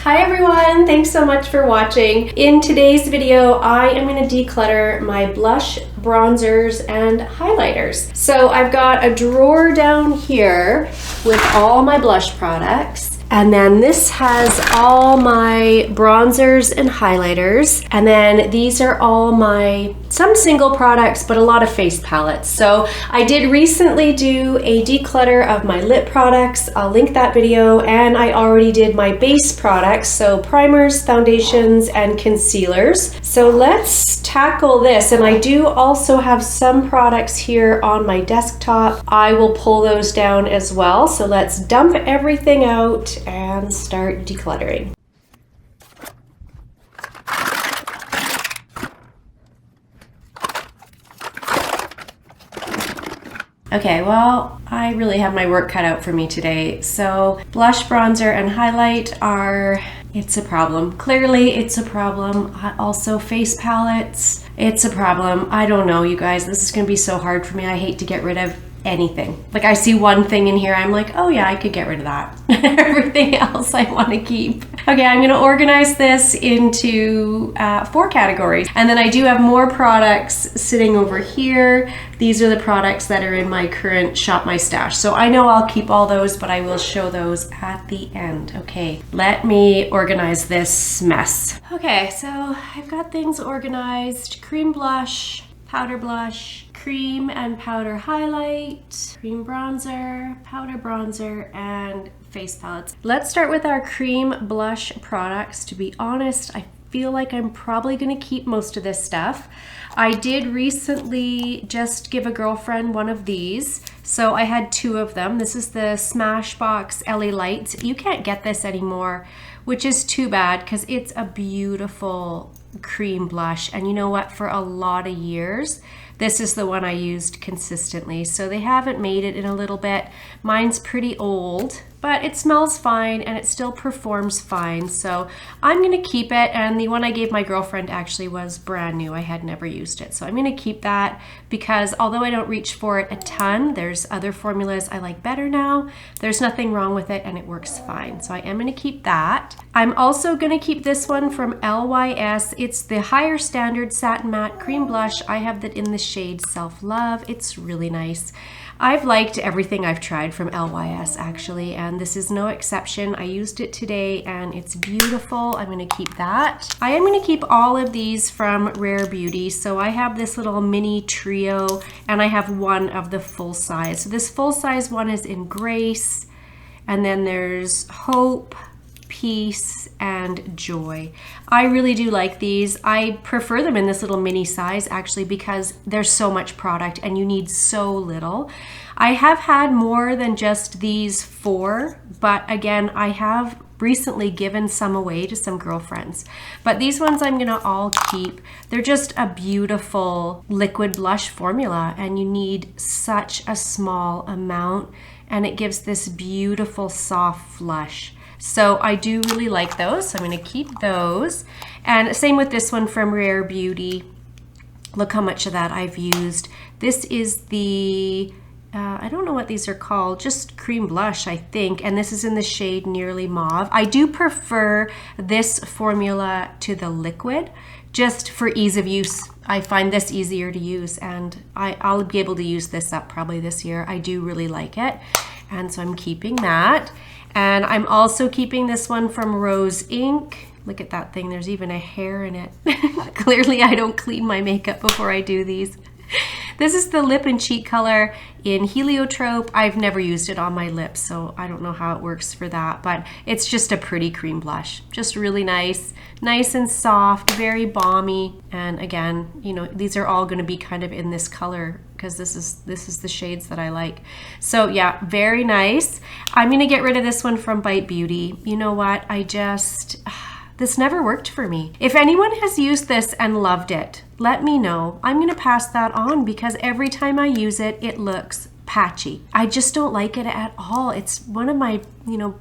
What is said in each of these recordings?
Hi everyone, thanks so much for watching. In today's video, I am going to declutter my blush, bronzers, and highlighters. So I've got a drawer down here with all my blush products. And then this has all my bronzers and highlighters. And then these are all some single products, but a lot of face palettes. So I did recently do a declutter of my lip products. I'll link that video. And I already did my base products. So primers, foundations, and concealers. So let's tackle this. And I do also have some products here on my desktop. I will pull those down as well. So let's dump everything out and start decluttering. Okay, well, I really have my work cut out for me today. So blush, bronzer, and highlight it's a problem. Clearly, it's a problem. Also, face palettes, it's a problem. I don't know, you guys. This is gonna be so hard for me. I hate to get rid of anything. Like I see one thing in here, I'm like, oh yeah, I could get rid of that. Everything else I want to keep. Okay, I'm going to organize this into 4 categories. And then I do have more products sitting over here. These are the products that are in my current Shop My Stash. So I know I'll keep all those, but I will show those at the end. Okay, let me organize this mess. Okay, so I've got things organized. Cream blush, powder blush, cream and powder highlight, cream bronzer, powder bronzer, and face palettes. Let's start with our cream blush products. To be honest, I feel like I'm probably gonna keep most of this stuff. I did recently just give a girlfriend one of these. So I had 2 of them. This is the Smashbox LA Lights. You can't get this anymore, which is too bad because it's a beautiful cream blush. And you know what? For a lot of years, this is the one I used consistently. So they haven't made it in a little bit. Mine's pretty old, but it smells fine and it still performs fine. So I'm gonna keep it. And the one I gave my girlfriend actually was brand new. I had never used it. So I'm gonna keep that because although I don't reach for it a ton, there's other formulas I like better now. There's nothing wrong with it and it works fine. So I am gonna keep that. I'm also gonna keep this one from LYS. It's the Higher Standard Satin Matte Cream Blush. I have that in the shade Self Love. It's really nice. I've liked everything I've tried from LYS actually, and this is no exception. I used it today and it's beautiful. I'm gonna keep that. I am gonna keep all of these from Rare Beauty. So I have this little mini trio and I have one of the full size. So this full size one is in Grace, and then there's Hope, Peace, and Joy. I really do like these. I prefer them in this little mini size actually because there's so much product and you need so little. I have had more than just these 4, but again, I have recently given some away to some girlfriends. But these ones I'm gonna all keep. They're just a beautiful liquid blush formula and you need such a small amount and it gives this beautiful soft flush. So I do really like those, so I'm gonna keep those. And same with this one from Rare Beauty. Look how much of that I've used. This is the, I don't know what these are called, just cream blush, I think. And this is in the shade Nearly Mauve. I do prefer this formula to the liquid, just for ease of use. I find this easier to use and I'll be able to use this up probably this year. I do really like it. And so I'm keeping that. And I'm also keeping this one from Rose Ink. Look at that thing, there's even a hair in it. Clearly I don't clean my makeup before I do these. This is the lip and cheek color in Heliotrope. I've never used it on my lips, so I don't know how it works for that, but it's just a pretty cream blush. Just really nice, nice and soft, very balmy. And again, you know, these are all gonna be kind of in this color because this is the shades that I like. So yeah, very nice. I'm gonna get rid of this one from Bite Beauty. You know what, this never worked for me. If anyone has used this and loved it, let me know. I'm gonna pass that on because every time I use it, it looks patchy. I just don't like it at all. It's one of my,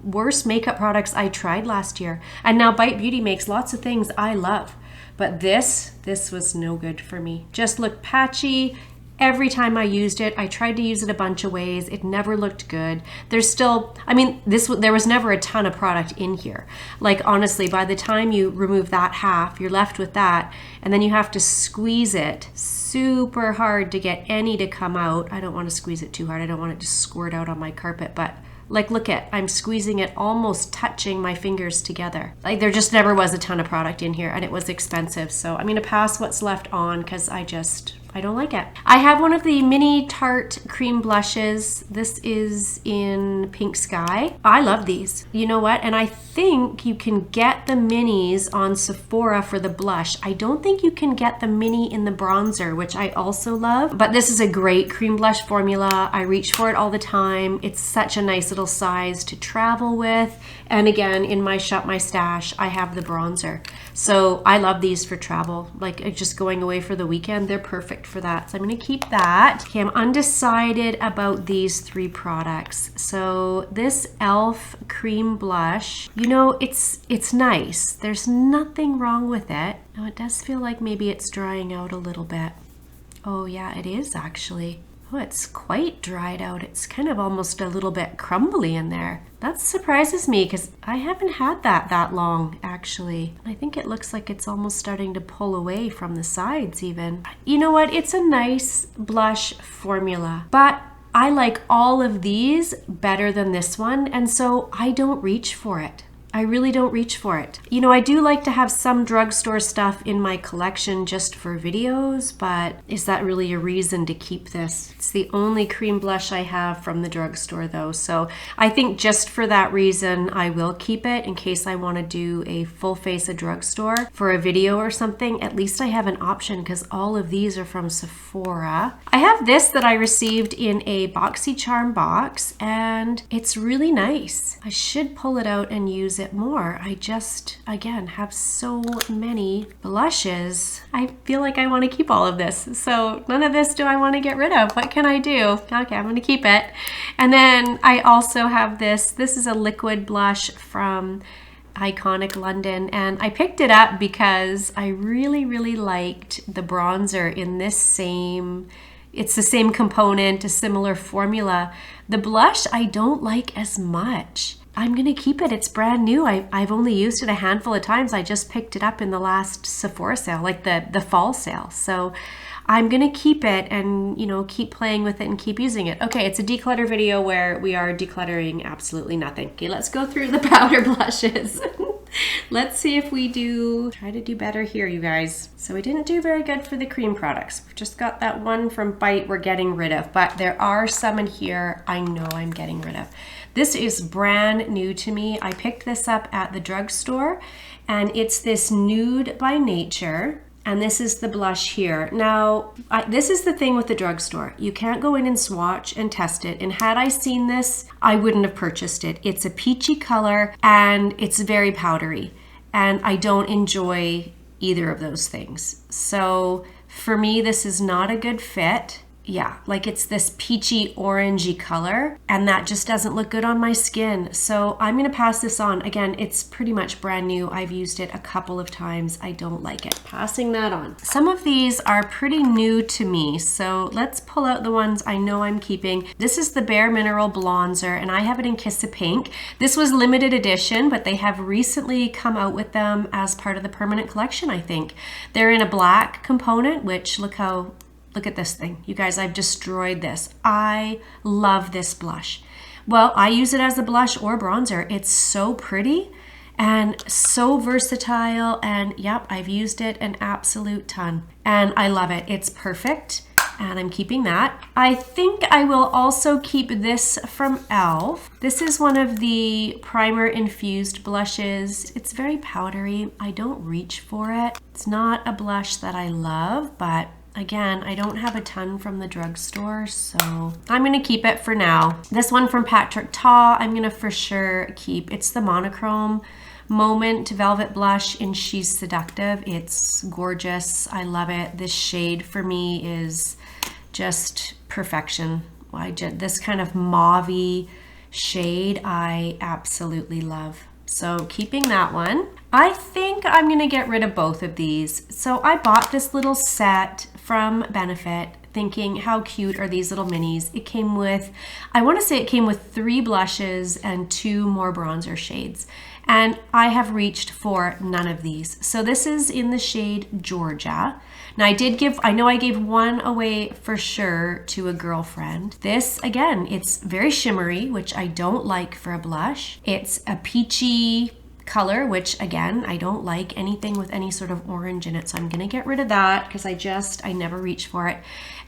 worst makeup products I tried last year. And now Bite Beauty makes lots of things I love. But this was no good for me. Just looked patchy. Every time I used it, I tried to use it a bunch of ways. It never looked good. There's still, I mean, there was never a ton of product in here. Like honestly, by the time you remove that half, you're left with that, and then you have to squeeze it super hard to get any to come out. I don't want to squeeze it too hard. I don't want it to squirt out on my carpet, but like, look at, I'm squeezing it almost touching my fingers together. Like there just never was a ton of product in here, and it was expensive. So I'm gonna pass what's left on because I don't like it. I have one of the mini Tarte cream blushes. This is in Pink Sky. I love these. You know what? And I think you can get the minis on Sephora for the blush. I don't think you can get the mini in the bronzer, which I also love. But this is a great cream blush formula. I reach for it all the time. It's such a nice little size to travel with. And again, in my Shop My Stash, I have the bronzer. So I love these for travel, like just going away for the weekend. They're perfect for that. So I'm going to keep that. Okay, I'm undecided about these 3 products. So this e.l.f. cream blush, you know, it's nice. There's nothing wrong with it. Now it does feel like maybe it's drying out a little bit. Oh yeah, it is actually. Oh, it's quite dried out. It's kind of almost a little bit crumbly in there. That surprises me because I haven't had that long actually. I think it looks like it's almost starting to pull away from the sides even. You know what? It's a nice blush formula, but I like all of these better than this one, and so I don't reach for it. I really don't reach for it. You know, I do like to have some drugstore stuff in my collection just for videos, but is that really a reason to keep this? It's the only cream blush I have from the drugstore though, so I think just for that reason I will keep it in case I want to do a full face of drugstore for a video or something. At least I have an option because all of these are from Sephora. I have this that I received in a BoxyCharm box, and it's really nice. I should pull it out and use it more. I just, again, have so many blushes. I feel like I want to keep all of this. So none of this do I want to get rid of. What can I do? Okay, I'm going to keep it. And then I also have this. This is a liquid blush from Iconic London, and I picked it up because I really liked the bronzer in this same, it's the same component, a similar formula. The blush I don't like as much. I'm gonna keep it. It's brand new. I've only used it a handful of times. I just picked it up in the last Sephora sale, like the fall sale. So I'm gonna keep it and, you know, keep playing with it and keep using it. Okay, it's a declutter video where we are decluttering absolutely nothing. Okay, let's go through the powder blushes. Let's see if we try to do better here, you guys. So we didn't do very good for the cream products. We've just got that one from Bite we're getting rid of, but there are some in here I know I'm getting rid of. This is brand new to me. I picked this up at the drugstore, and it's this Nude by Nature. And this is the blush here. Now, this is the thing with the drugstore. You can't go in and swatch and test it. And had I seen this, I wouldn't have purchased it. It's a peachy color and it's very powdery. And I don't enjoy either of those things. So for me, this is not a good fit. Yeah, like it's this peachy orangey color, and that just doesn't look good on my skin. So I'm gonna pass this on. Again, it's pretty much brand new. I've used it a couple of times. I don't like it. Passing that on. Some of these are pretty new to me, so let's pull out the ones I know I'm keeping. This is the Bare Mineral Bonzer, and I have it in Kiss a Pink. This was limited edition, but they have recently come out with them as part of the permanent collection, I think. They're in a black component, which look at this thing. You guys, I've destroyed this. I love this blush. Well, I use it as a blush or bronzer. It's so pretty and so versatile, and yep, I've used it an absolute ton. And I love it. It's perfect, and I'm keeping that. I think I will also keep this from e.l.f. This is one of the primer infused blushes. It's very powdery. I don't reach for it. It's not a blush that I love, but again, I don't have a ton from the drugstore, so I'm gonna keep it for now. This one from Patrick Ta, I'm gonna for sure keep. It's the Monochrome Moment Velvet Blush in She's Seductive. It's gorgeous. I love it. This shade for me is just perfection. This kind of mauve-y shade I absolutely love. So keeping that one. I think I'm gonna get rid of both of these. So I bought this little set from Benefit. thinking, how cute are these little minis? It came with, I want to say it came with 3 blushes and 2 more bronzer shades. And I have reached for none of these. So this is in the shade Georgia. Now I know I gave one away for sure to a girlfriend. This, again, it's very shimmery, which I don't like for a blush. It's a peachy color, which again, I don't like anything with any sort of orange in it. So I'm gonna get rid of that because I never reach for it.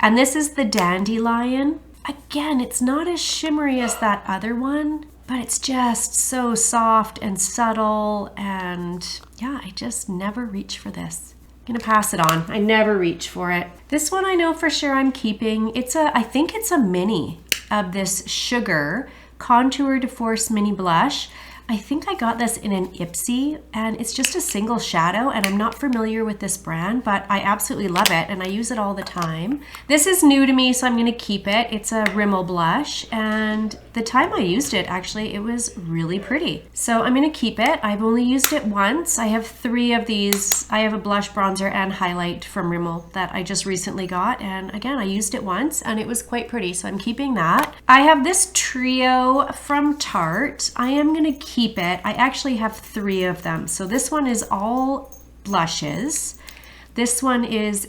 And this is the Dandelion. Again, it's not as shimmery as that other one, but it's just so soft and subtle, and yeah, I just never reach for this. I'm gonna pass it on. I never reach for it. This one I know for sure I'm keeping. I think it's a mini of this Sugar Contour de Force Mini Blush. I think I got this in an Ipsy, and it's just a single shadow, and I'm not familiar with this brand, but I absolutely love it and I use it all the time. This is new to me, so I'm gonna keep it. It's a Rimmel blush, and the time I used it, actually, it was really pretty. So I'm gonna keep it. I've only used it once. I have 3 of these. I have a blush, bronzer, and highlight from Rimmel that I just recently got, and again, I used it once and it was quite pretty, so I'm keeping that. I have this trio from Tarte. I am gonna keep it. I actually have 3 of them. So this one is all blushes. This one is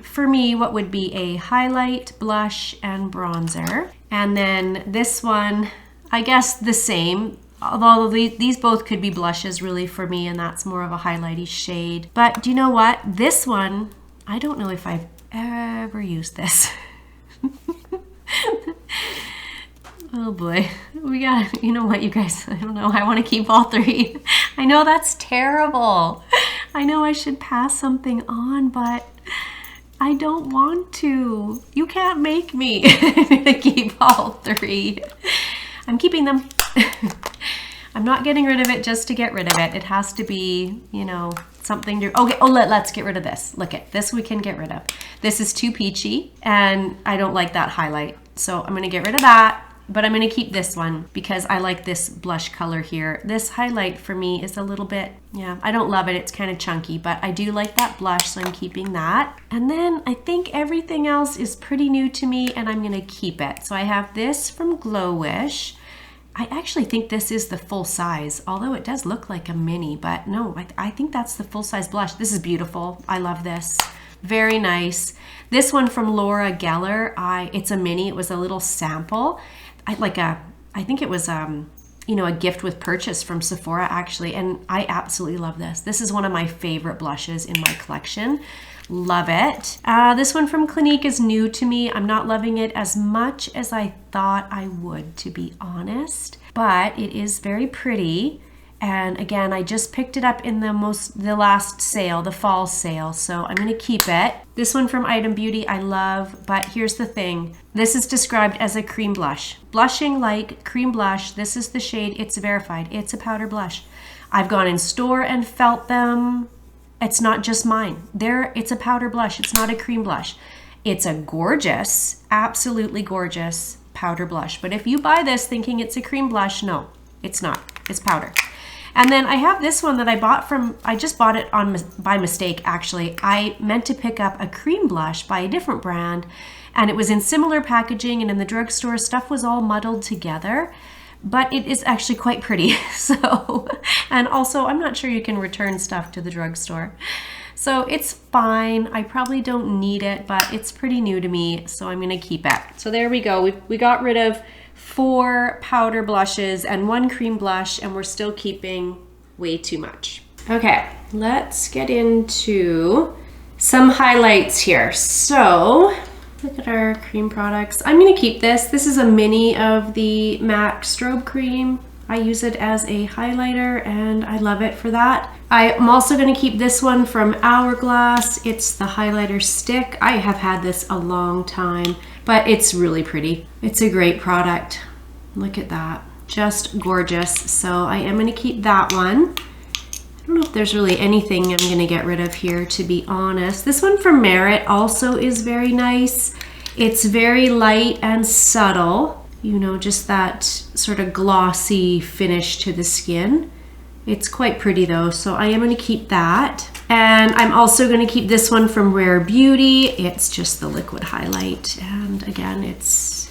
for me, what would be a highlight, blush, and bronzer. And then this one, I guess the same, although these both could be blushes really for me, and that's more of a highlighty shade. But do you know what? This one, I don't know if I've ever used this. Oh boy, you know what, you guys, I don't know, I want to keep all 3. I know that's terrible. I know I should pass something on, but I don't want to. You can't make me. I'm gonna keep all 3. I'm keeping them. I'm not getting rid of it just to get rid of it. It has to be, you know, something to, okay, let's get rid of this. Look at this, we can get rid of. This is too peachy, and I don't like that highlight. So I'm gonna get rid of that. But I'm gonna keep this one because I like this blush color here. This highlight for me is a little bit, yeah, I don't love it. It's kind of chunky, but I do like that blush, so I'm keeping that. And then I think everything else is pretty new to me, and I'm gonna keep it. So I have this from Glow Wish. I actually think this is the full size, although it does look like a mini, but no, I think that's the full size blush. This is beautiful. I love this. Very nice. This one from Laura Geller, it's a mini. It was a little sample. I think it was, you know, a gift with purchase from Sephora actually, and I absolutely love this. This is one of my favorite blushes in my collection. Love it. This one from Clinique is new to me. I'm not loving it as much as I thought I would, to be honest, but it is very pretty. And again, I just picked it up in the last sale, the fall sale, so I'm gonna keep it. This one from Item Beauty I love, but here's the thing. This is described as a cream blush. Blushing like cream blush. This is the shade, it's verified. It's a powder blush. I've gone in store and felt them. It's not just mine. It's a powder blush, it's not a cream blush. It's a gorgeous, absolutely gorgeous powder blush. But if you buy this thinking it's a cream blush, no, it's not, it's powder. And then I have this one that I just bought it by mistake actually. I meant to pick up a cream blush by a different brand, and it was in similar packaging, and in the drugstore stuff was all muddled together, but it is actually quite pretty. So, and also I'm not sure you can return stuff to the drugstore. So it's fine. I probably don't need it, but it's pretty new to me, so I'm gonna keep it. So there we go. We got rid of 4 powder blushes and 1 cream blush, and we're still keeping way too much. Okay, let's get into some highlights here. So look at our cream products. I'm gonna keep this. This is a mini of the MAC Strobe Cream. I use it as a highlighter and I love it for that. I'm also gonna keep this one from Hourglass. It's the highlighter stick. I have had this a long time, but it's really pretty. It's a great product. Look at that, just gorgeous. So I am gonna keep that one. I don't know if there's really anything I'm gonna get rid of here, to be honest. This one from Merit also is very nice. It's very light and subtle. You know, just that sort of glossy finish to the skin. It's quite pretty though, so I am going to keep that. And I'm also going to keep this one from Rare Beauty. It's just the liquid highlight. And again, it's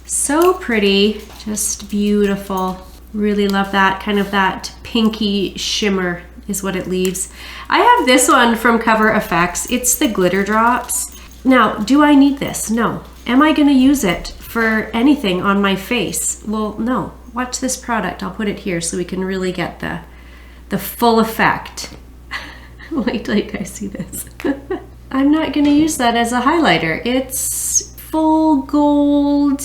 so pretty, just beautiful. Really love that, kind of that pinky shimmer is what it leaves. I have this one from Cover FX. It's the glitter drops. Now, do I need this? No. Am I going to use it for anything on my face? Well, no. Watch this product. I'll put it here so we can really get the full effect. Wait till you guys see this. I'm not going to use that as a highlighter. It's full gold,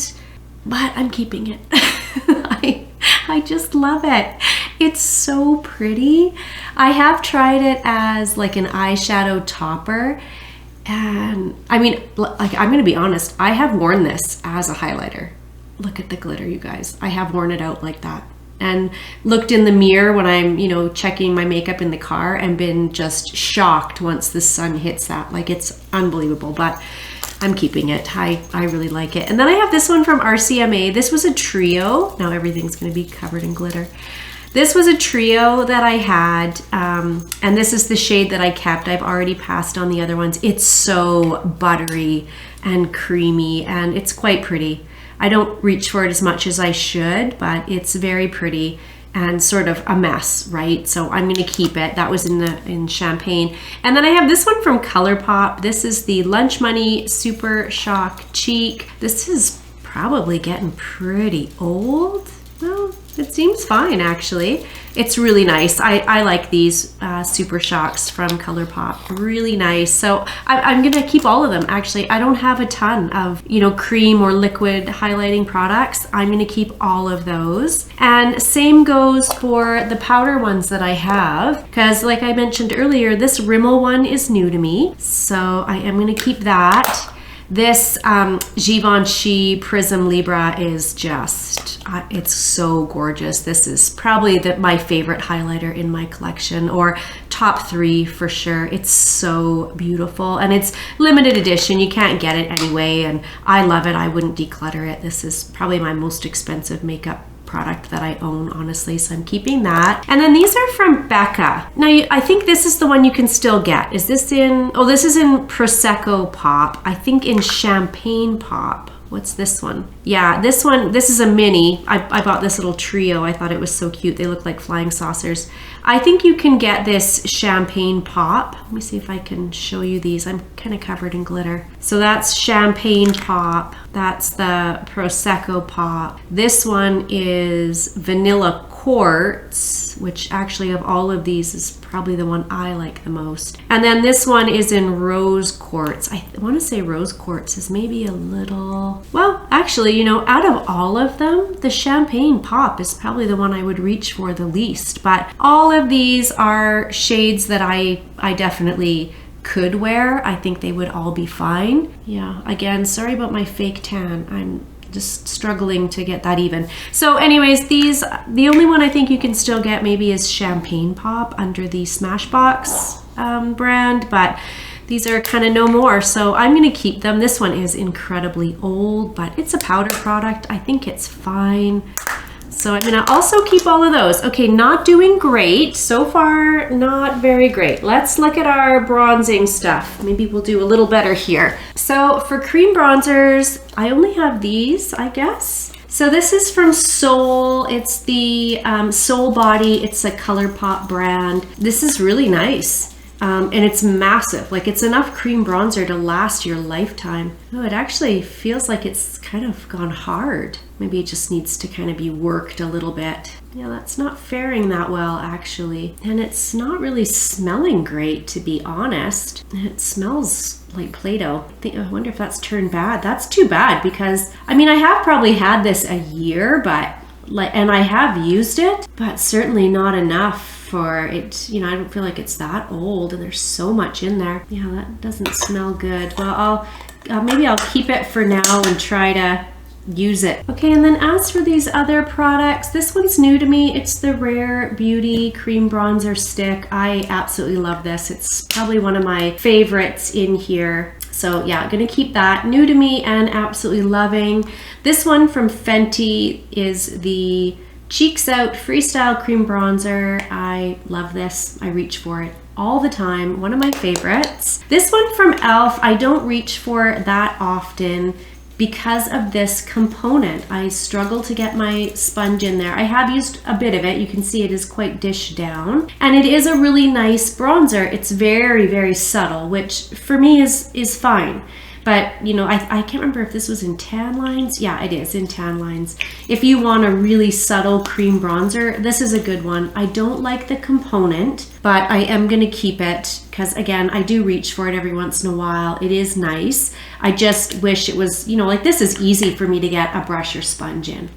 but I'm keeping it. I just love it. It's so pretty. I have tried it as like an eyeshadow topper. And I mean, like, I'm gonna be honest, I have worn this as a highlighter. Look at the glitter, you guys. I have worn it out like that. And looked in the mirror when I'm, you know, checking my makeup in the car and been just shocked once the sun hits that. Like, it's unbelievable, but I'm keeping it. I really like it. And then I have this one from RCMA. This was a trio. Now everything's gonna be covered in glitter. This was a trio that I had, and this is the shade that I kept. I've already passed on the other ones. It's so buttery and creamy, and it's quite pretty. I don't reach for it as much as I should, but it's very pretty and sort of a mess, right? So I'm gonna keep it. That was in Champagne. And then I have this one from ColourPop. This is the Lunch Money Super Shock Cheek. This is probably getting pretty old. Well, it seems fine actually. It's really nice. I like these Super Shocks from ColourPop. Really nice. So I'm gonna keep all of them actually. I don't have a ton of, you know, cream or liquid highlighting products. I'm gonna keep all of those. And same goes for the powder ones that I have, because like I mentioned earlier, this Rimmel one is new to me. So I am gonna keep that. This Givenchy Prism Libra is just, it's so gorgeous. This is probably my favorite highlighter in my collection, or top 3 for sure. It's so beautiful, and it's limited edition. You can't get it anyway, and I love it. I wouldn't declutter it. This is probably my most expensive makeup product that I own, honestly, so I'm keeping that. And then these are from Becca. Now, I think this is the one you can still get. Is this in, oh, this is in Prosecco Pop. I think in Champagne Pop. What's this one? Yeah, this one, this is a mini. I bought this little trio. I thought it was so cute. They look like flying saucers. I think you can get this Champagne Pop. Let me see if I can show you these. I'm kind of covered in glitter. So that's Champagne Pop. That's the Prosecco Pop. This one is Vanilla Quartz, which actually of all of these is probably the one I like the most. And then this one is in Rose Quartz. I want to say Rose Quartz is maybe a little, well, actually, you know, out of all of them, the Champagne Pop is probably the one I would reach for the least. But all of these are shades that I definitely could wear. I think they would all be fine. Yeah, again, sorry about my fake tan. I'm just struggling to get that even. So anyways, these, the only one I think you can still get maybe is Champagne Pop under the Smashbox brand, but these are kind of no more, so I'm gonna keep them. This one is incredibly old, but it's a powder product. I think it's fine. So I'm gonna also keep all of those. Okay, not doing great. So far, not very great. Let's look at our bronzing stuff. Maybe we'll do a little better here. So for cream bronzers, I only have these, I guess. So this is from Sol. It's the Sol Body. It's a ColourPop brand. This is really nice. And it's massive. Like, it's enough cream bronzer to last your lifetime. Oh, it actually feels like it's kind of gone hard. Maybe it just needs to kind of be worked a little bit. Yeah, that's not faring that well, actually. And it's not really smelling great, to be honest. It smells like Play-Doh. I wonder if that's turned bad. That's too bad, because, I mean, I have probably had this a year, but and I have used it, but certainly not enough for it, you know, I don't feel like it's that old, and there's so much in there. Yeah, that doesn't smell good. Well, maybe I'll keep it for now and try to use it. Okay, and then as for these other products, this one's new to me. It's the Rare Beauty Cream Bronzer Stick. I absolutely love this. It's probably one of my favorites in here. So yeah, gonna keep that. New to me and absolutely loving. This one from Fenty is the Cheeks Out Freestyle Cream Bronzer. I love this. I reach for it all the time. One of my favorites. This one from e.l.f. I don't reach for that often because of this component. I struggle to get my sponge in there. I have used a bit of it. You can see it is quite dished down. And it is a really nice bronzer. It's very, very subtle, which for me is fine. But, you know, I can't remember if this was in Tan Lines. Yeah, it is in Tan Lines. If you want a really subtle cream bronzer, this is a good one. I don't like the component, but I am going to keep it because, again, I do reach for it every once in a while. It is nice. I just wish it was, you know, like this is easy for me to get a brush or sponge in.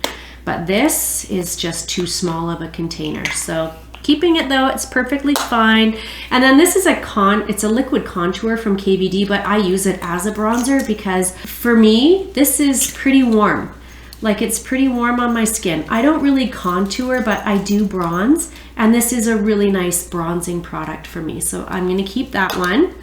But this is just too small of a container. So keeping it though, it's perfectly fine. And then this is it's a liquid contour from KVD, but I use it as a bronzer because for me, this is pretty warm. Like it's pretty warm on my skin. I don't really contour, but I do bronze. And this is a really nice bronzing product for me. So I'm gonna keep that one.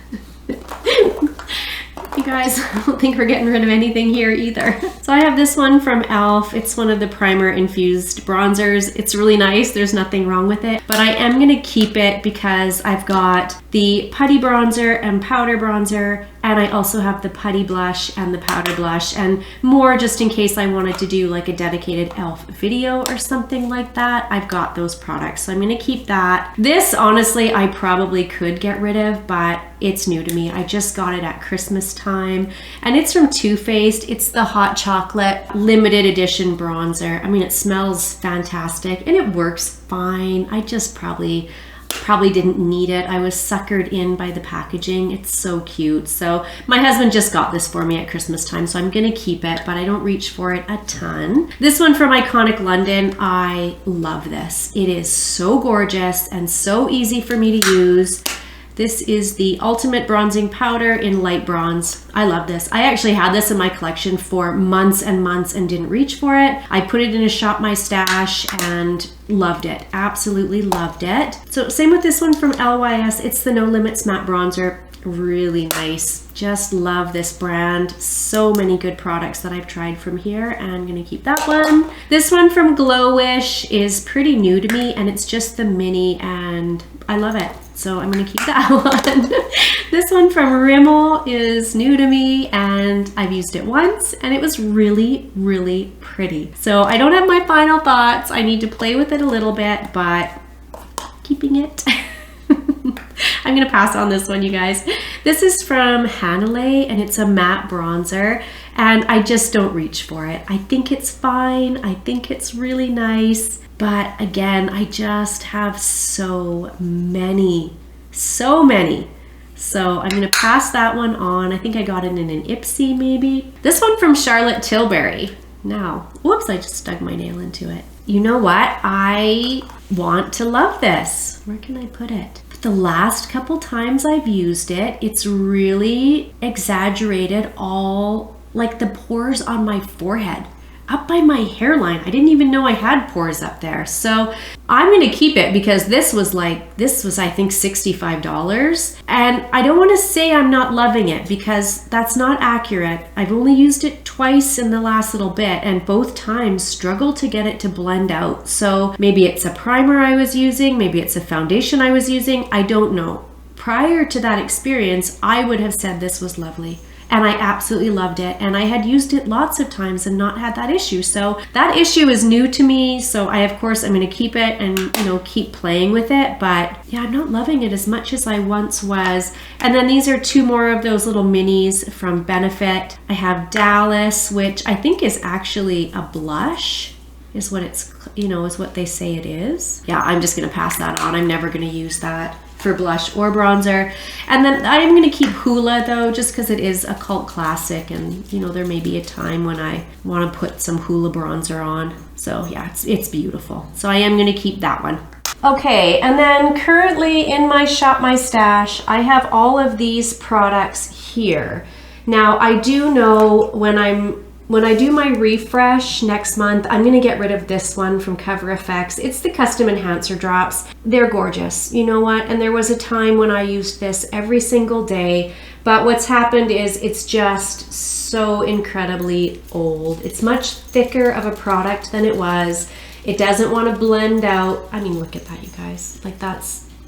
You guys, I don't think we're getting rid of anything here either. So I have this one from e.l.f. It's one of the primer infused bronzers. It's really nice. There's nothing wrong with it, but I am going to keep it because I've got the putty bronzer and powder bronzer, and I also have the putty blush and the powder blush, and more just in case I wanted to do like a dedicated e.l.f. video or something like that. I've got those products, so I'm going to keep that. This, honestly, I probably could get rid of, but it's new to me. I just got it at Christmas time, and it's from Too Faced. It's the Hot Chocolate limited edition bronzer. I mean, it smells fantastic and it works fine. I just probably didn't need it. I was suckered in by the packaging. It's so cute. So my husband just got this for me at Christmas time, so I'm gonna keep it, but I don't reach for it a ton. This one from Iconic London, I love this. It is so gorgeous and so easy for me to use. This is the Ultimate Bronzing Powder in Light Bronze. I love this. I actually had this in my collection for months and months and didn't reach for it. I put it in a Shop My Stash and loved it. Absolutely loved it. So same with this one from LYS. It's the No Limits Matte Bronzer. Really nice. Just love this brand. So many good products that I've tried from here, and I'm gonna keep that one. This one from Glow Wish is pretty new to me, and it's just the mini, and I love it. So I'm gonna keep that one. This one from Rimmel is new to me, and I've used it once, and it was really, really pretty. So I don't have my final thoughts. I need to play with it a little bit, but keeping it. I'm gonna pass on this one, you guys. This is from Hanalei, and it's a matte bronzer, and I just don't reach for it. I think it's fine. I think it's really nice. But again, I just have so many. So I'm gonna pass that one on. I think I got it in an Ipsy maybe. This one from Charlotte Tilbury. Now, whoops, I just dug my nail into it. You know what? I want to love this. Where can I put it? But the last couple times I've used it, it's really exaggerated all like the pores on my forehead. Up by my hairline. I didn't even know I had pores up there. So I'm gonna keep it because this was I think $65. And I don't wanna say I'm not loving it because that's not accurate. I've only used it twice in the last little bit, and both times struggled to get it to blend out. So maybe it's a primer I was using, maybe it's a foundation I was using, I don't know. Prior to that experience, I would have said this was lovely. And I absolutely loved it, and I had used it lots of times and not had that issue. So that issue is new to me, so I'm gonna keep it and, you know, keep playing with it. But yeah, I'm not loving it as much as I once was. And then these are two more of those little minis from Benefit. I have Dallas, which I think is actually a blush, is what it's, you know, is what they say it is. Yeah, I'm just gonna pass that on. I'm never gonna use that for blush or bronzer. And then I am gonna keep Hoola though, just because it is a cult classic, and you know, there may be a time when I want to put some Hoola bronzer on. So yeah, it's beautiful. So I am gonna keep that one. Okay, and then currently in my Shop My Stash, I have all of these products here. Now I do know when I do my refresh next month, I'm gonna get rid of this one from Cover FX. It's the Custom Enhancer Drops. They're gorgeous, you know what? And there was a time when I used this every single day, but what's happened is it's just so incredibly old. It's much thicker of a product than it was. It doesn't want to blend out. I mean, look at that, you guys. Like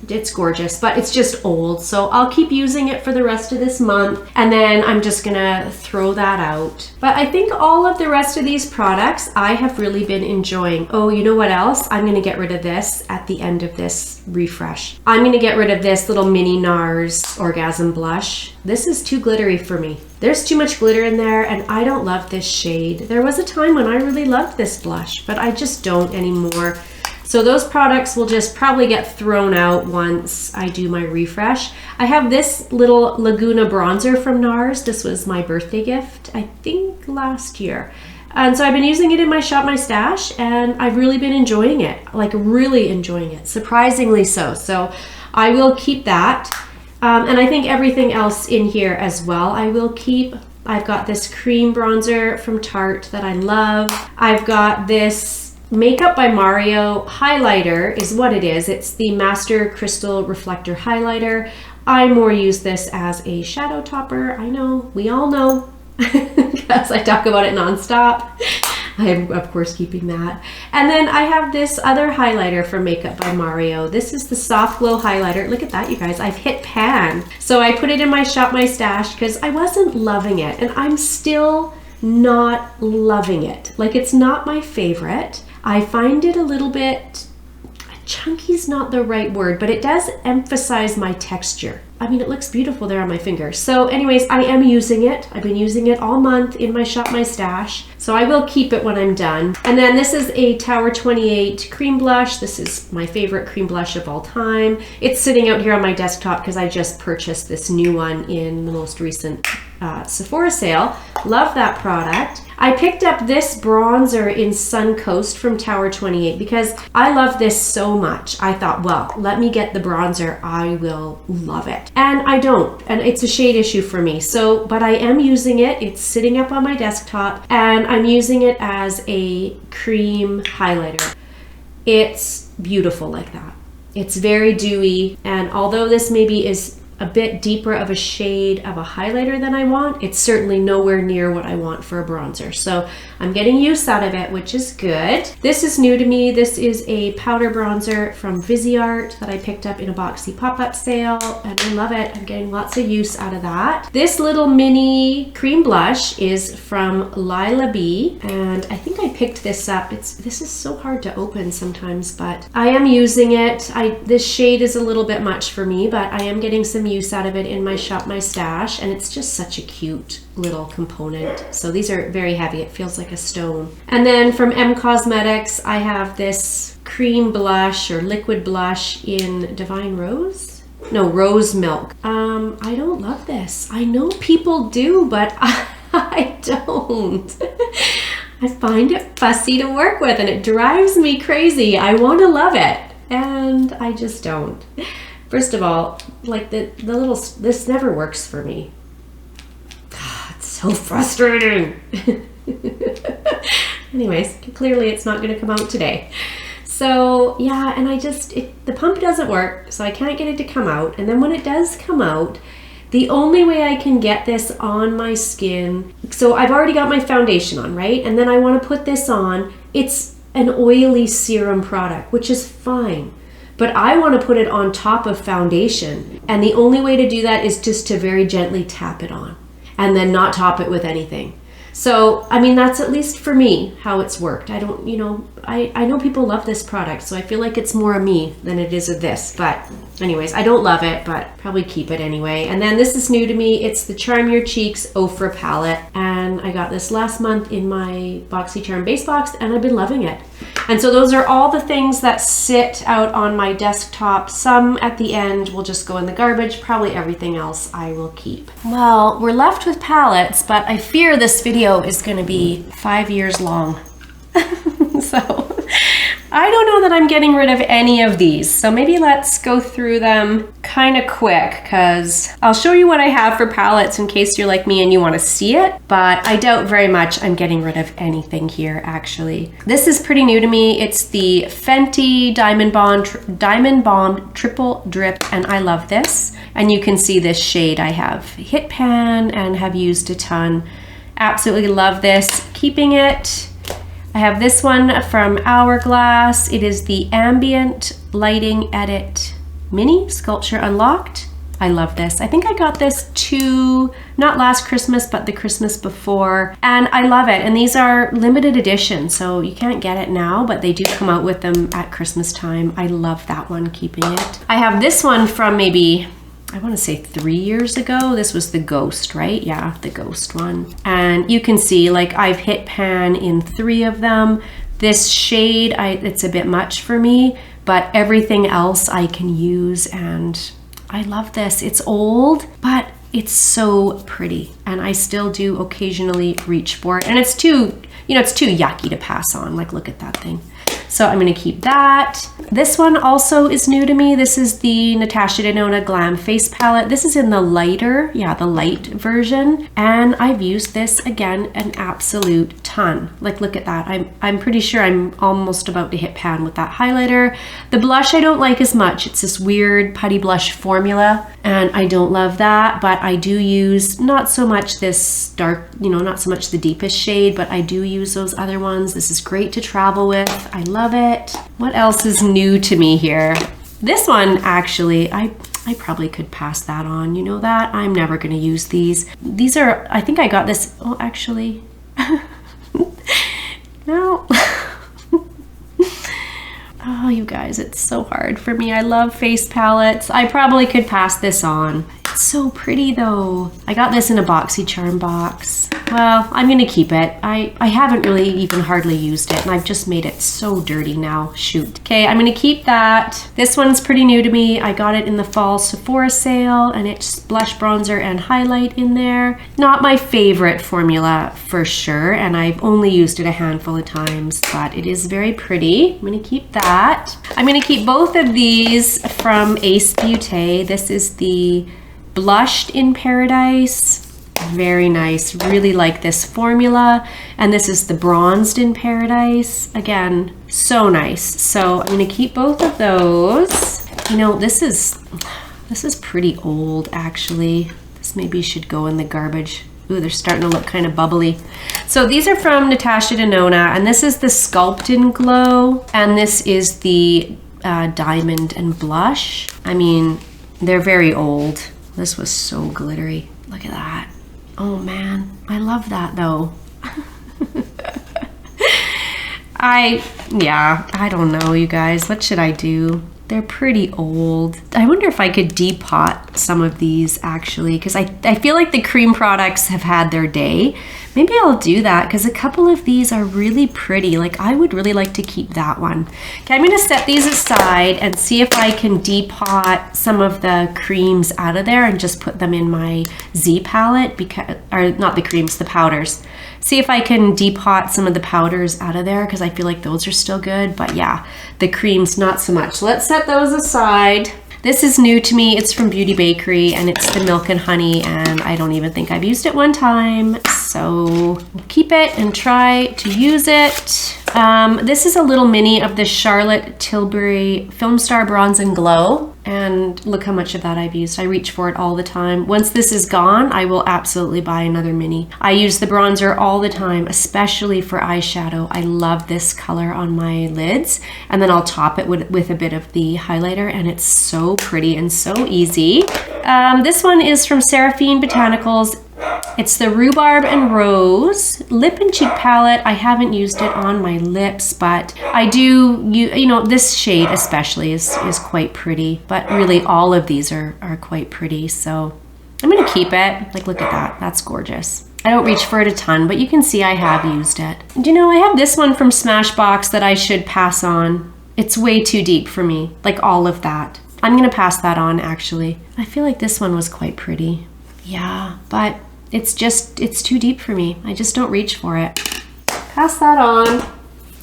it's gorgeous, but it's just old. So I'll keep using it for the rest of this month, and then I'm just gonna throw that out. But I think all of the rest of these products I have really been enjoying. Oh, you know what else? I'm gonna get rid of this at the end of this refresh. I'm gonna get rid of this little mini NARS Orgasm Blush. This is too glittery for me. There's too much glitter in there, and I don't love this shade. There was a time when I really loved this blush, but I just don't anymore. So those products will just probably get thrown out once I do my refresh. I have this little Laguna bronzer from NARS. This was my birthday gift, I think last year. And so I've been using it in my Shop My Stash, and I've really been enjoying it, like really enjoying it, surprisingly so. So I will keep that. And I think everything else in here as well, I will keep. I've got this cream bronzer from Tarte that I love. I've got this Makeup by Mario highlighter is what it is. It's the Master Crystal Reflector Highlighter. I more use this as a shadow topper. I know, we all know, because I talk about it nonstop. I'm of course keeping that. And then I have this other highlighter from Makeup by Mario. This is the Soft Glow highlighter. Look at that, you guys. I've hit pan. So I put it in my Shop My Stash because I wasn't loving it, and I'm still not loving it. Like, it's not my favorite. I find it a little bit, chunky's not the right word, but it does emphasize my texture. I mean, it looks beautiful there on my finger. So anyways, I am using it. I've been using it all month in my Shop My Stash. So I will keep it when I'm done. And then this is a Tower 28 cream blush. This is my favorite cream blush of all time. It's sitting out here on my desktop because I just purchased this new one in the most recent Sephora sale. Love that product. I picked up this bronzer in Suncoast from Tower 28 because I love this so much. I thought, well, let me get the bronzer. I will love it. And I don't, and it's a shade issue for me. So, but I am using it. It's sitting up on my desktop, and I'm using it as a cream highlighter. It's beautiful like that. It's very dewy, and although this maybe is a bit deeper of a shade of a highlighter than I want, it's certainly nowhere near what I want for a bronzer. So I'm getting use out of it, which is good. This is new to me. This is a powder bronzer from Viseart that I picked up in a boxy pop-up sale, and I love it. I'm getting lots of use out of that. This little mini cream blush is from Lila B, and I think I picked this up. This is so hard to open sometimes, but I am using it. This shade is a little bit much for me, but I am getting some use out of it in my Shop My Stash, and it's just such a cute little component. So these are very heavy. It feels like a stone. And then from M Cosmetics, I have this cream blush or liquid blush in Divine Rose? No, Rose Milk. I don't love this. I know people do, but I don't. I find it fussy to work with, and it drives me crazy. I want to love it, and I just don't. First of all, like the little, this never works for me. God, it's so frustrating. Anyways, clearly it's not going to come out today. So yeah, and the pump doesn't work, so I can't get it to come out. And then when it does come out, the only way I can get this on my skin, so I've already got my foundation on, right? And then I want to put this on. It's an oily serum product, which is fine. But I want to put it on top of foundation. And the only way to do that is just to very gently tap it on and then not top it with anything. So, I mean, that's at least for me how it's worked. I don't, I know people love this product, so I feel like it's more of me than it is of this. But anyways, I don't love it, but probably keep it anyway. And then this is new to me. It's the Charm Your Cheeks Ofra palette. And I got this last month in my BoxyCharm base box, and I've been loving it. And so those are all the things that sit out on my desktop. Some at the end will just go in the garbage. Probably everything else I will keep. Well, we're left with palettes, but I fear this video is going to be 5 years long. So I don't know that I'm getting rid of any of these. So maybe let's go through them kind of quick, because I'll show you what I have for palettes in case you're like me and you want to see it, but I doubt very much I'm getting rid of anything here actually. This is pretty new to me. It's the Fenty Diamond Bomb Triple Drip, and I love this. And you can see this shade I have hit pan and have used a ton. Absolutely love this. Keeping it. I have this one from Hourglass. It is the Ambient Lighting Edit Mini Sculpture Unlocked. I love this. I think I got this not last Christmas, but the Christmas before, and I love it. And these are limited edition, so you can't get it now, but they do come out with them at Christmas time. I love that one, keeping it. I have this one from maybe, I want to say 3 years ago. This was the Ghost, right? Yeah, the Ghost one. And you can see, like, I've hit pan in 3 of them. This shade, it's a bit much for me, but everything else I can use, and I love this. It's old, but it's so pretty, and I still do occasionally reach for it. And it's too, it's too yucky to pass on. Like, look at that thing. So I'm gonna keep that. This one also is new to me. This is the Natasha Denona Glam Face Palette. This is in the lighter, the light version. And I've used this, again, an absolute ton. Like, look at that. I'm pretty sure I'm almost about to hit pan with that highlighter. The blush I don't like as much. It's this weird putty blush formula, and I don't love that, but I do use not so much this dark, not so much the deepest shade, but I do use those other ones. This is great to travel with. I love it. What else is new to me here? This one, actually, I probably could pass that on. You know that? I'm never going to use these. These are, I think I got this, oh, actually, no. Oh, you guys, it's so hard for me. I love face palettes. I probably could pass this on. It's so pretty though. I got this in a BoxyCharm box. Well, I'm gonna keep it. I haven't really even hardly used it, and I've just made it so dirty now. Shoot. Okay, I'm gonna keep that. This one's pretty new to me. I got it in the fall Sephora sale, and it's blush, bronzer, and highlight in there. Not my favorite formula for sure, and I've only used it a handful of times, but it is very pretty. I'm gonna keep that. I'm gonna keep both of these from Ace Beauté. This is the Blushed in Paradise. Very nice. Really like this formula. And this is the Bronzed in Paradise. Again, so nice. So I'm going to keep both of those. This is pretty old, actually. This maybe should go in the garbage. Ooh, they're starting to look kind of bubbly. So these are from Natasha Denona, and this is the Sculpt and Glow, and this is the Diamond and Blush. I mean, they're very old. This was so glittery. Look at that. Oh man, I love that though. I don't know, you guys. What should I do? They're pretty old. I wonder if I could depot some of these, actually, because I feel like the cream products have had their day. Maybe I'll do that, because a couple of these are really pretty. Like, I would really like to keep that one. Okay, I'm going to set these aside and see if I can depot some of the creams out of there and just put them in my Z palette, or not the creams, the powders. See if I can depot some of the powders out of there, because I feel like those are still good. But yeah, the creams, not so much. Let's set those aside. This is new to me. It's from Beauty Bakery, and it's the Milk and Honey, and I don't even think I've used it one time. So we'll keep it and try to use it. This is a little mini of the Charlotte Tilbury Film Star Bronze and Glow, and look how much of that I've used. I reach for it all the time. Once this is gone, I will absolutely buy another mini. I use the bronzer all the time, especially for eyeshadow. I love this color on my lids, and then I'll top it with a bit of the highlighter, and it's so pretty and so easy. This one is from Seraphine Botanicals. It's the Rhubarb and Rose Lip and Cheek Palette. I haven't used it on my lips, but I do, this shade especially is quite pretty, but really all of these are quite pretty. So I'm gonna keep it. Like, look at that, that's gorgeous. I don't reach for it a ton, but you can see I have used it. And I have this one from Smashbox that I should pass on. It's way too deep for me, like all of that. I'm gonna pass that on, actually. I feel like this one was quite pretty. Yeah, but it's too deep for me. I just don't reach for it. Pass that on.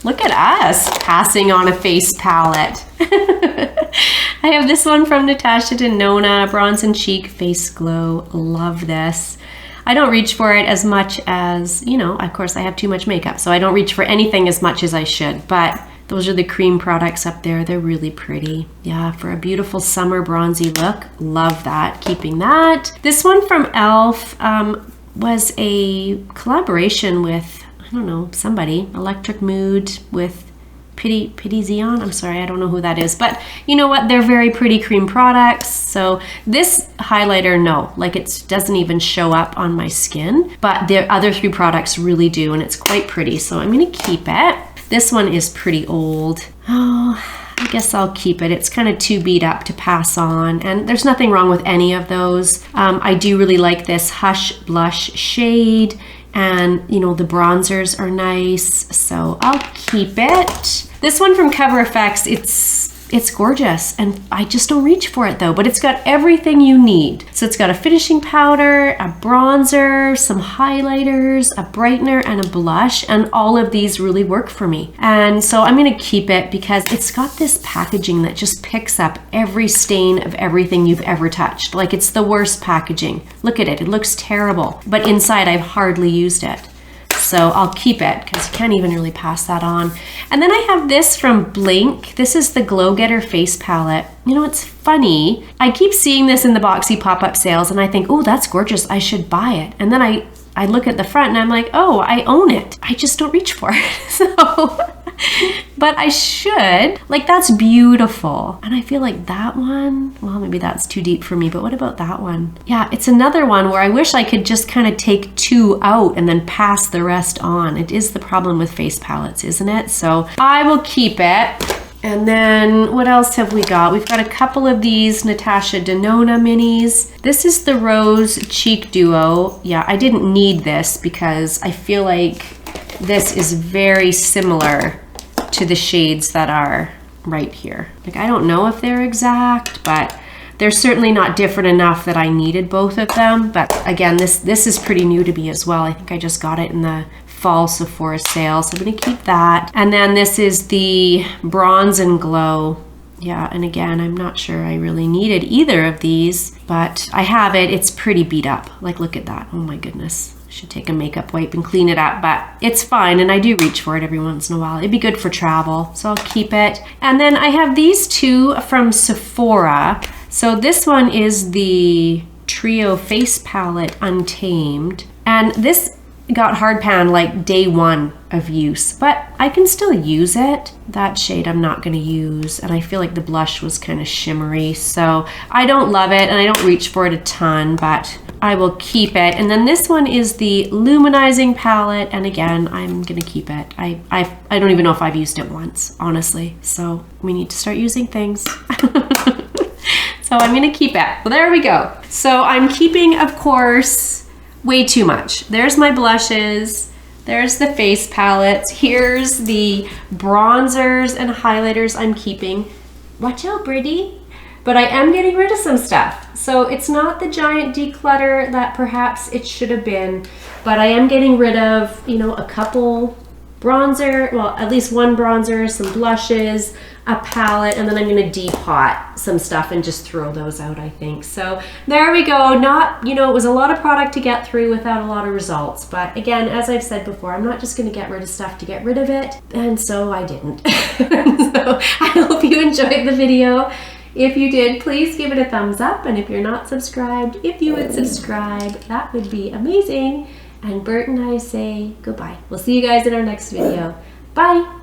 Look at us passing on a face palette. I have this one from Natasha Denona, Bronze and Cheek Face Glow. Love this. I don't reach for it as much as, of course I have too much makeup, so I don't reach for anything as much as I should, but those are the cream products up there. They're really pretty. Yeah, for a beautiful summer bronzy look. Love that, keeping that. This one from e.l.f. Was a collaboration with, I don't know, somebody, Electric Mood with Pity Xeon. I'm sorry, I don't know who that is, but you know what? They're very pretty cream products. So this highlighter, no, like it doesn't even show up on my skin, but the other 3 products really do, and it's quite pretty. So I'm gonna keep it. This one is pretty old. Oh, I guess I'll keep it. It's kind of too beat up to pass on, and there's nothing wrong with any of those. I do really like this Hush Blush shade, and you know, the bronzers are nice, so I'll keep it. This one from Cover FX, it's gorgeous, and I just don't reach for it though, but it's got everything you need. So it's got a finishing powder, a bronzer, some highlighters, a brightener, and a blush, and all of these really work for me. And so I'm gonna keep it because it's got this packaging that just picks up every stain of everything you've ever touched. Like, it's the worst packaging. Look at it, it looks terrible, but inside I've hardly used it. So I'll keep it because you can't even really pass that on. And then I have this from Blink. This is the Glow Getter Face Palette. You know, it's funny. I keep seeing this in the Boxy pop-up sales and I think, oh, that's gorgeous, I should buy it. And then I look at the front and I'm like, oh, I own it. I just don't reach for it. So, but I should. Like, that's beautiful. And I feel like that one, well, maybe that's too deep for me, but what about that one? Yeah, it's another one where I wish I could just kind of take 2 out and then pass the rest on. It is the problem with face palettes, isn't it? So I will keep it. And then what else have we got? We've got a couple of these Natasha Denona minis. This is the Rose Cheek Duo. Yeah, I didn't need this because I feel like this is very similar to the shades that are right here. Like, I don't know if they're exact, but they're certainly not different enough that I needed both of them. But again, this is pretty new to me as well. I think I just got it in the fall Sephora sale, so I'm gonna keep that. And then this is the Bronze and Glow. Yeah, and again, I'm not sure I really needed either of these, but I have it. It's pretty beat up. Like, look at that. Oh my goodness. Should take a makeup wipe and clean it up, but it's fine, and I do reach for it every once in a while. It'd be good for travel, so I'll keep it. And then I have these 2 from Sephora. So this one is the Trio Face Palette Untamed, and this got hard pan like day 1 of use, but I can still use it. That shade I'm not gonna use, and I feel like the blush was kind of shimmery, so I don't love it and I don't reach for it a ton, but I will keep it. And then this one is the Luminizing palette, and again, I'm gonna keep it. I don't even know if I've used it once, honestly, so we need to start using things. So I'm gonna keep it. Well, there we go. So I'm keeping, of course, way too much. There's my blushes, there's the face palettes, here's the bronzers and highlighters I'm keeping. Watch out, Bridie. But I am getting rid of some stuff. So it's not the giant declutter that perhaps it should have been, but I am getting rid of, you know, a couple bronzer, well, at least 1 bronzer, some blushes, a palette, and then I'm gonna depot some stuff and just throw those out, I think. So there we go. Not, you know, it was a lot of product to get through without a lot of results. But again, as I've said before, I'm not just gonna get rid of stuff to get rid of it. And so I didn't. So I hope you enjoyed the video. If you did, please give it a thumbs up. And if you're not subscribed, if you would subscribe, that would be amazing. And Bert and I say goodbye. We'll see you guys in our next video. Bye.